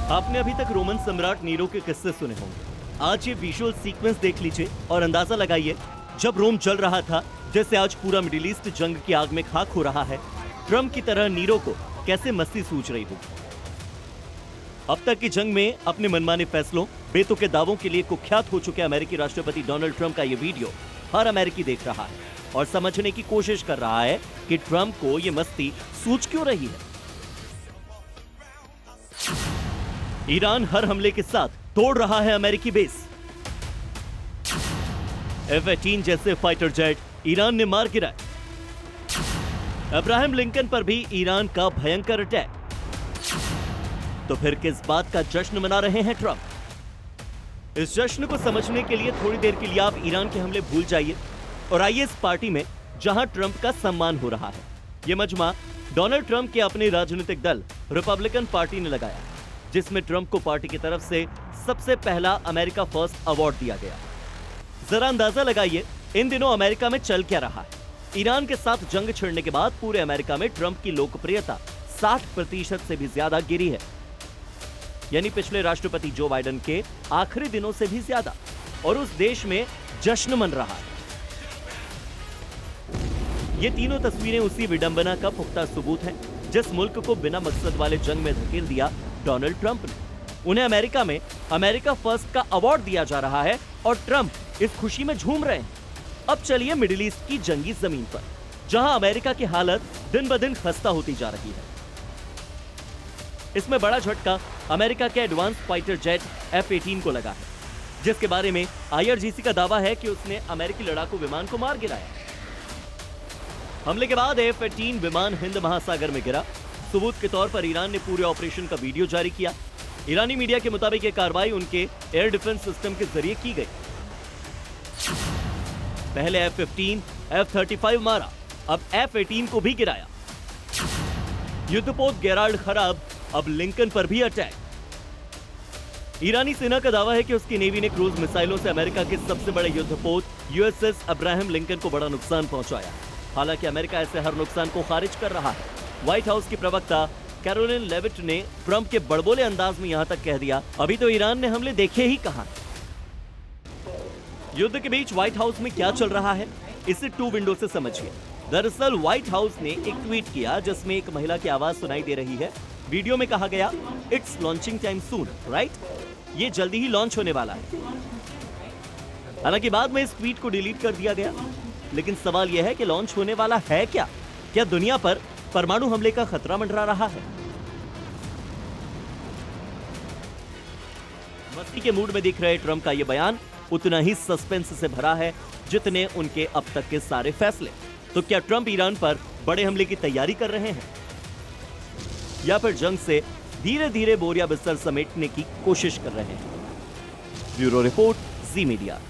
आपने अभी तक रोमन सम्राट नीरो के किस्से सुने होंगे। आज ये विजुअल सीक्वेंस देख लीजिए और अंदाजा लगाइए, जब रोम जल रहा था, जैसे आज पूरा मिडिल ईस्ट जंग की आग में खाक हो रहा है, ट्रम्प की तरह नीरो को कैसे मस्ती सूझ रही होगी। अब तक की जंग में अपने मनमाने फैसलों, बेतुके दावों के लिए कुख्यात हो चुके अमेरिकी राष्ट्रपति डोनाल्ड ट्रंप का ये वीडियो हर अमेरिकी देख रहा है और समझने की कोशिश कर रहा है कि ट्रंप को ये मस्ती सूझ क्यों रही है। ईरान हर हमले के साथ तोड़ रहा है अमेरिकी बेस। F-18 जैसे फाइटर जेट ईरान ने मार गिराए। अब्राहम लिंकन पर भी ईरान का भयंकर अटैक। तो फिर किस बात का जश्न मना रहे हैं ट्रंप? इस जश्न को समझने के लिए थोड़ी देर के लिए आप ईरान के हमले भूल जाइए और आइए इस पार्टी में जहां ट्रंप का सम्मान हो रहा है। यह मजमा डोनाल्ड ट्रंप के अपने राजनीतिक दल रिपब्लिकन पार्टी ने लगाया, जिसमें ट्रंप को पार्टी की तरफ से सबसे पहला अमेरिका फर्स्ट अवार्ड दिया गया। जरा अंदाजा लगाइए इन दिनों अमेरिका में चल क्या रहा है। ईरान के साथ जंग छिड़ने के बाद पूरे अमेरिका में ट्रंप की लोकप्रियता 60% से भी ज्यादा गिरी है, यानी पिछले राष्ट्रपति जो बाइडेन के आखिरी दिनों से भी ज्यादा, और उस देश में जश्न मन रहा है। ये तीनों तस्वीरें उसी विडंबना का पुख्ता सबूत हैं, जिस मुल्क को बिना मकसद वाले जंग में धकेल दिया डोनाल्ड ट्रंप ने। उन्हें अमेरिका में अमेरिका फर्स्ट का अवार्ड दिया जा रहा है और ट्रंप इस खुशी में झूम रहे हैं। अब चलिए मिडिल ईस्ट की जंगी जमीन पर, जहां अमेरिका की हालत दिन ब दिन खस्ता होती जा रही है। इसमें बड़ा झटका अमेरिका के एडवांस फाइटर जेट F-18 को लगा है, जिसके बारे में IRGC का दावा है कि उसने अमेरिकी लड़ाकू विमान को मार गिराया। हमले के बाद F-18 विमान हिंद महासागर में गिरा। सबूत के तौर पर ईरान ने पूरे ऑपरेशन का वीडियो जारी किया। ईरानी मीडिया के मुताबिक यह कार्रवाई उनके एयर डिफेंस सिस्टम के जरिए की गई। पहले F-15, F-35 मारा, अब F-18 को भी गिराया। युद्धपोत गेराल्ड खराब, अब लिंकन पर भी अटैक। ईरानी सेना का दावा है कि उसकी नेवी ने क्रूज मिसाइलों से अमेरिका के सबसे बड़े युद्धपोत USS अब्राहम लिंकन को बड़ा नुकसान पहुंचाया। हालांकि अमेरिका ऐसे हर नुकसान को खारिज कर रहा है। व्हाइट हाउस की प्रवक्ता कैरोलिन लेविट ने ट्रंप के बड़बोले अंदाज में यहां तक कह दिया, अभी तो ईरान ने हमले देखे ही कहां। युद्ध के बीच व्हाइट हाउस में क्या चल रहा है, इसे टू विंडो से समझिए। दरअसल व्हाइट हाउस ने एक ट्वीट किया जिसमें एक महिला की आवाज सुनाई दे रही है। वीडियो में कहा गया, it's launching time soon, right? ये जल्दी ही लॉन्च होने वाला है। हालांकि बाद में इस ट्वीट को डिलीट कर दिया गया, लेकिन सवाल यह है कि लॉन्च होने वाला है क्या? क्या दुनिया पर परमाणु हमले का खतरा मंडरा रहा है? मस्ती के मूड में दिख रहे ट्रंप का यह बयान उतना ही सस्पेंस से भरा है जितने उनके अब तक के सारे फैसले। तो क्या ट्रंप ईरान पर बड़े हमले की तैयारी कर रहे हैं, या फिर जंग से धीरे धीरे बोरिया बिस्तर समेटने की कोशिश कर रहे हैं? ब्यूरो रिपोर्ट, जी मीडिया।